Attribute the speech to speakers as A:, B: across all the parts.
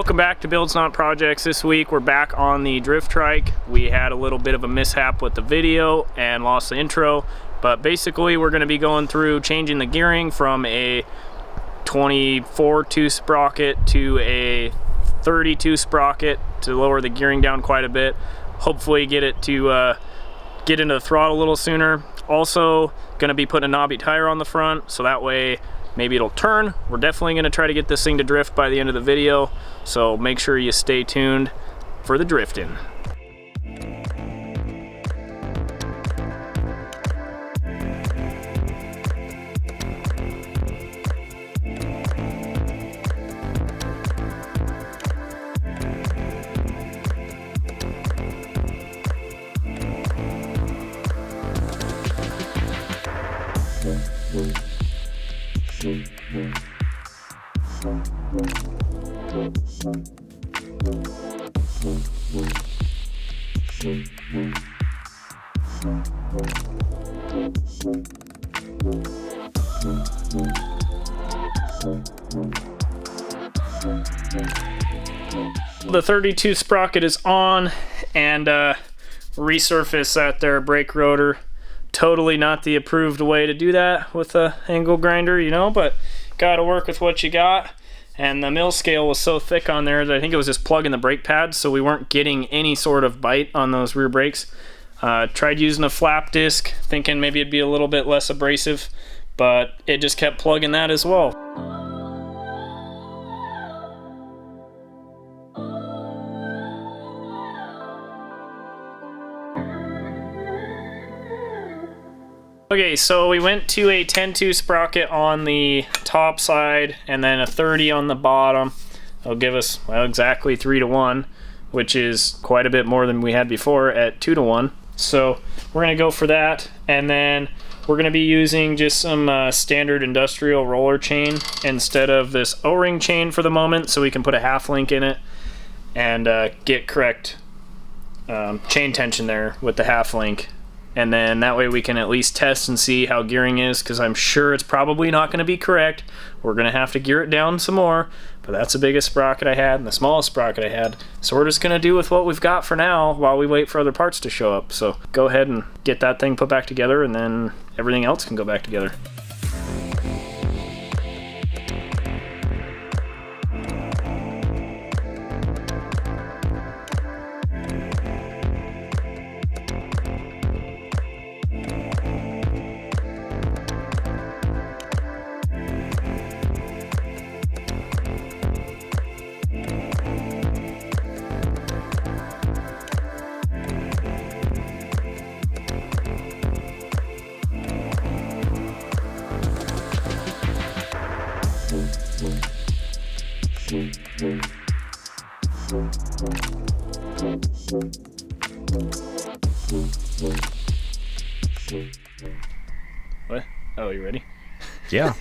A: Welcome back to Builds Not Projects. This week we're back on the drift trike. We had a little bit of a mishap with the video and lost the intro, but basically we're going to be going through changing the gearing from a 24-2 sprocket to a 32 sprocket to lower the gearing down quite a bit. Hopefully get it to get into the throttle a little sooner. Also going to be putting a knobby tire on the front, so that way maybe it'll turn. We're definitely going to try to get this thing to drift by the end of the video, so make sure you stay tuned for the drifting. The 32 sprocket is on, and resurface that there brake rotor. Totally not the approved way to do that with a angle grinder, you know, but gotta work with what you got. And the mill scale was so thick on there that I think it was just plugging the brake pads, so we weren't getting any sort of bite on those rear brakes. Tried using a flap disc, thinking maybe it'd be a little bit less abrasive, but it just kept plugging that as well. Okay, so we went to a 10-2 sprocket on the top side and then a 30 on the bottom. It'll give us, well, exactly 3-to-1, which is quite a bit more than we had before at 2-to-1. So we're gonna go for that, and then we're gonna be using just some standard industrial roller chain instead of this O-ring chain for the moment, so we can put a half link in it and get correct chain tension there with the half link. And then that way we can at least test and see how gearing is, because I'm sure it's probably not going to be correct. We're going to have to gear it down some more, but that's the biggest sprocket I had and the smallest sprocket I had. So we're just going to do with what we've got for now while we wait for other parts to show up. So go ahead and get that thing put back together, and then everything else can go back together. What? Oh, you ready?
B: Yeah,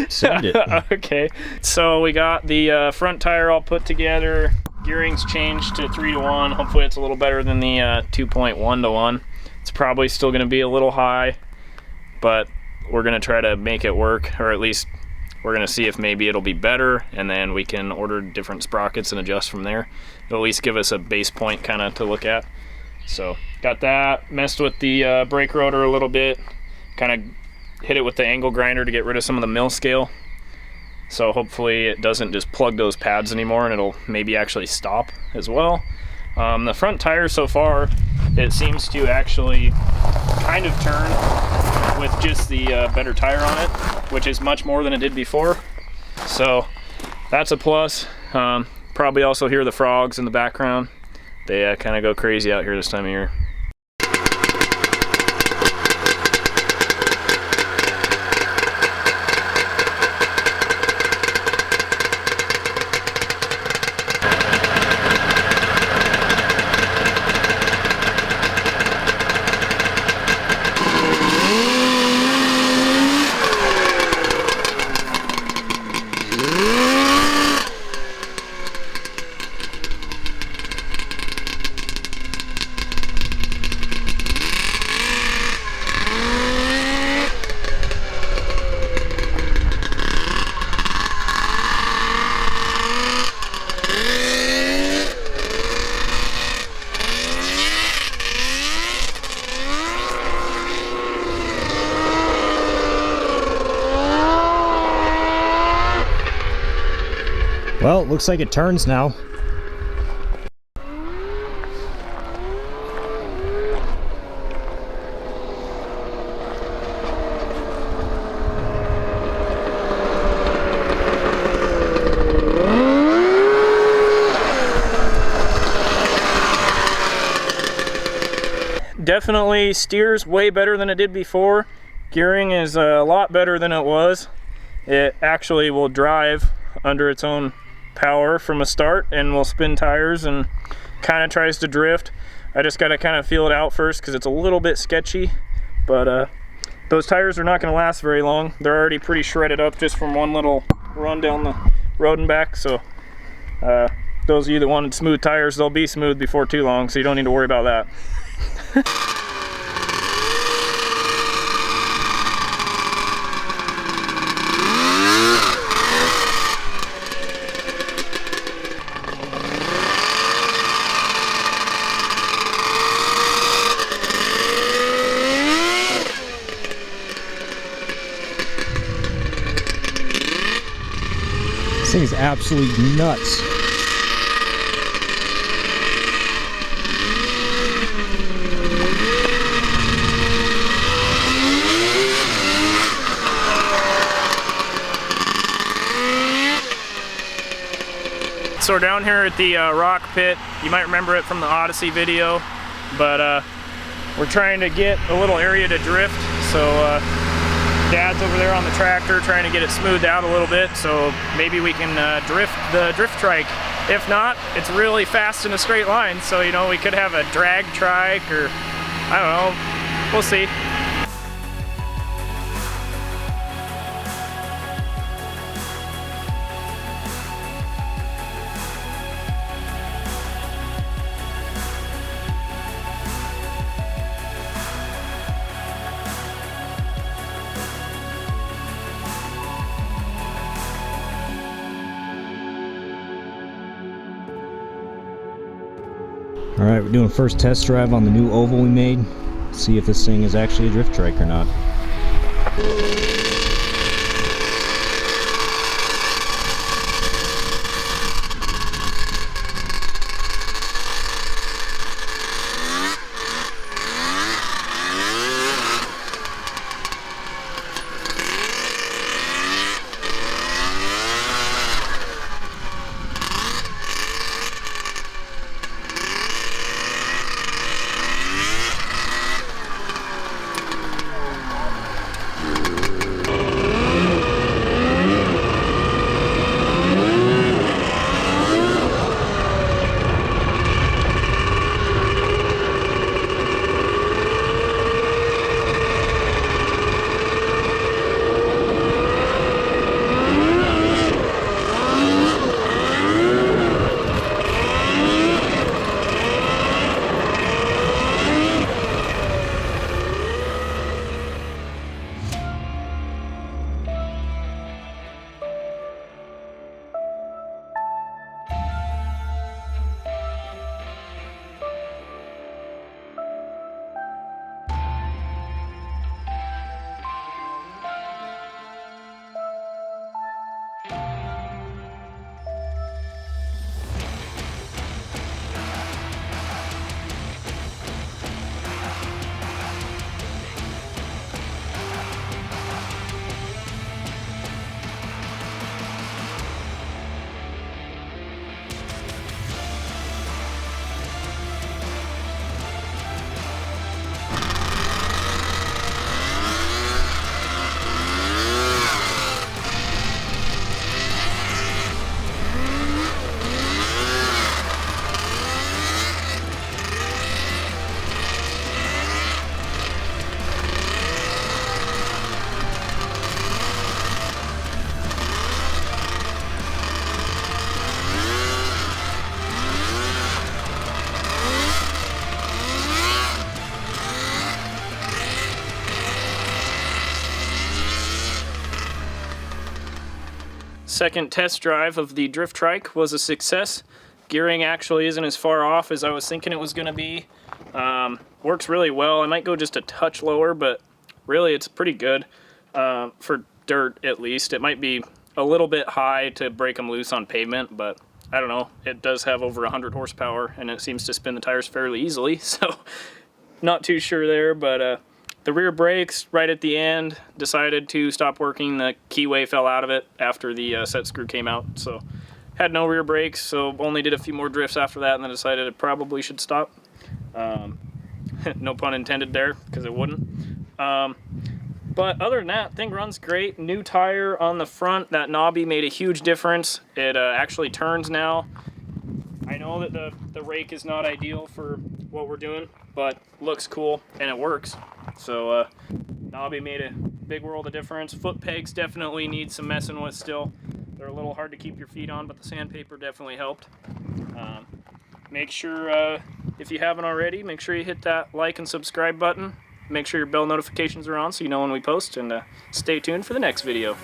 B: send it.
A: Okay, so we got the front tire all put together. Gearing's changed to 3-to-1. Hopefully it's a little better than the 2.1-to-1. It's probably still going to be a little high, but we're going to try to make it work, or at least we're going to see if maybe it'll be better, and then we can order different sprockets and adjust from there. It'll at least give us a base point kind of to look at. So got that, messed with the brake rotor a little bit, kind of hit it with the angle grinder to get rid of some of the mill scale. So hopefully it doesn't just plug those pads anymore, and it'll maybe actually stop as well. The front tire so far, it seems to actually kind of turn with just the better tire on it, which is much more than it did before. So that's a plus. Probably also hear the frogs in the background. They kind of go crazy out here this time of year.
B: it looks like it turns now.
A: Definitely steers way better than it did before. Gearing is a lot better than it was. It actually will drive under its own power from a start and will spin tires and kind of tries to drift. I just got to kind of feel it out first because it's a little bit sketchy, but those tires are not going to last very long. They're already pretty shredded up just from one little run down the road and back, so those of you that wanted smooth tires, they'll be smooth before too long, so you don't need to worry about that.
B: This thing is absolutely nuts.
A: So we're down here at the rock pit. You might remember it from the Odyssey video, but we're trying to get a little area to drift. So Dad's over there on the tractor trying to get it smoothed out a little bit, so maybe we can drift the drift trike. If not, it's really fast in a straight line, so you know, we could have a drag trike, or I don't know, we'll see.
B: Alright, we're doing first test drive on the new oval we made. See if this thing is actually a drift trike or not.
A: Second test drive of the drift trike was a success. Gearing actually isn't as far off as I was thinking it was going to be. Works really well. I might go just a touch lower, but really it's pretty good for dirt at least. It might be a little bit high to break them loose on pavement, but I don't know. It does have over 100 horsepower, and it seems to spin the tires fairly easily, so not too sure there. But the rear brakes, right at the end, decided to stop working. The keyway fell out of it after the set screw came out, so had no rear brakes, so only did a few more drifts after that, and then decided it probably should stop. No pun intended there, because it wouldn't. But other than that, thing runs great. New tire on the front. That knobby made a huge difference. It actually turns now. I know that the rake is not ideal for what we're doing, but looks cool and it works. So knobby made a big world of difference. Foot pegs definitely need some messing with still. They're a little hard to keep your feet on, but the sandpaper definitely helped. Make sure, if you haven't already, make sure you hit that like and subscribe button. Make sure your bell notifications are on so you know when we post, and stay tuned for the next video.